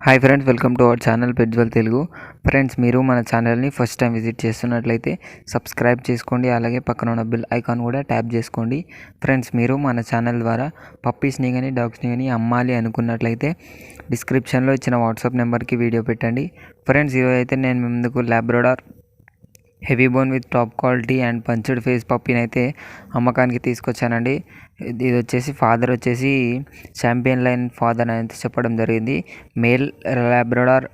Hi friends, welcome to our channel పెట్జ్వల్ Telugu. Friends, మీరు మన ఛానల్ని ఫస్ట్ టైం విజిట్ చేస్తున్నట్లయితే సబ్స్క్రైబ్ చేసుకోండి, అలాగే పక్కన ఉన్న బెల్ ఐకాన్ కూడా ట్యాప్ చేసుకోండి. ఫ్రెండ్స్, మీరు మన ఛానల్ ద్వారా పప్పీస్ని కానీ డాగ్స్ని కానీ అమ్మాలి అనుకున్నట్లయితే డిస్క్రిప్షన్లో ఇచ్చిన వాట్సాప్ నెంబర్కి వీడియో పెట్టండి. ఫ్రెండ్స్, ఈరోజు అయితే నేను మీ ముందుకు Labrador heavy bone with top quality and punched face పప్పీని అయితే అమ్మకానికి తీసుకొచ్చానండి. ఇది వచ్చేసి ఫాదర్ వచ్చేసి ఛాంపియన్ లైన్ ఫాదర్ అని చెప్పడం జరిగింది. Male Labrador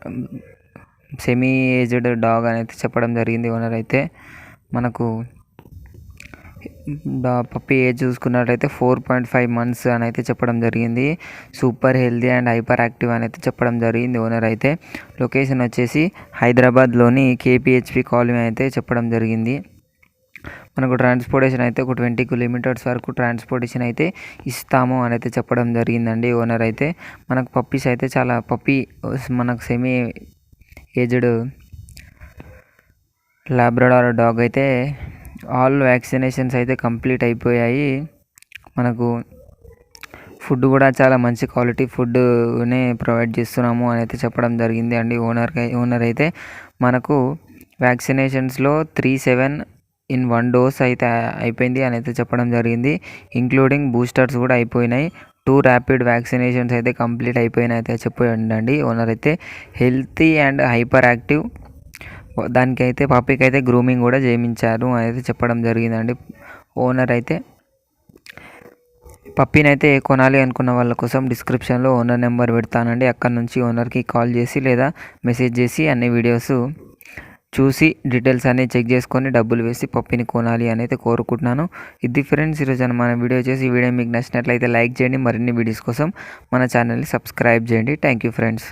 semi aged dog అని చెప్పడం జరిగింది. ఓనర్ అయితే మనకు పప్పీ ఏజ్ చూసుకున్నట్లయితే 4.5 months అని అయితే చెప్పడం జరిగింది. Super healthy and hyper active అని అయితే చెప్పడం జరిగింది. ఓనర్ అయితే లొకేషన్ వచ్చేసి హైదరాబాద్లోని కేపీహెచ్పి కాలనీ అయితే చెప్పడం జరిగింది. మనకు ట్రాన్స్పోర్టేషన్ అయితే ఒక 20 kilometers వరకు ట్రాన్స్పోర్టేషన్ అయితే ఇస్తాము అని అయితే చెప్పడం జరిగిందండి. ఓనర్ అయితే మనకు పప్పీస్ అయితే చాలా మనకు సెమీ ఏజ్డ్ లాబ్రడార్ డాగ్ అయితే ఆల్ వ్యాక్సినేషన్స్ అయితే కంప్లీట్ అయిపోయాయి. మనకు ఫుడ్ కూడా చాలా మంచి క్వాలిటీ ఫుడ్నే ప్రొవైడ్ చేస్తున్నాము అని అయితే చెప్పడం జరిగింది అండి. ఓనర్ అయితే మనకు వ్యాక్సినేషన్స్లో 3-7 in 1 dose అయితే అయిపోయింది అని అయితే చెప్పడం జరిగింది. ఇంక్లూడింగ్ బూస్టర్స్ కూడా అయిపోయినాయి. 2 ర్యాపిడ్ వ్యాక్సినేషన్స్ అయితే కంప్లీట్ అయిపోయినాయి అయితే చెప్పండి. ఓనర్ అయితే హెల్తీ అండ్ హైపర్ యాక్టివ్, దానికైతే పప్పీకి అయితే గ్రూమింగ్ కూడా చేయించారు అని అయితే చెప్పడం జరిగిందండి. ఓనర్ అయితే పప్పీని అయితే కొనాలి అనుకున్న వాళ్ళ కోసం డిస్క్రిప్షన్లో ఓనర్ నెంబర్ పెడతానండి. అక్కడ నుంచి ఓనర్కి కాల్ చేసి లేదా మెసేజ్ చేసి అన్ని వీడియోస్ చూసి డీటెయిల్స్ అన్నీ చెక్ చేసుకొని డబ్బులు వేసి పప్పీని కొనాలి అని అయితే కోరుకుంటున్నాను. ఇది ఫ్రెండ్స్ ఈరోజు మన వీడియో చేసి ఈ వీడియో మీకు నచ్చినట్లయితే లైక్ చేయండి. మరిన్ని వీడియోస్ కోసం మన ఛానల్ని సబ్స్క్రైబ్ చేయండి. Thank you friends.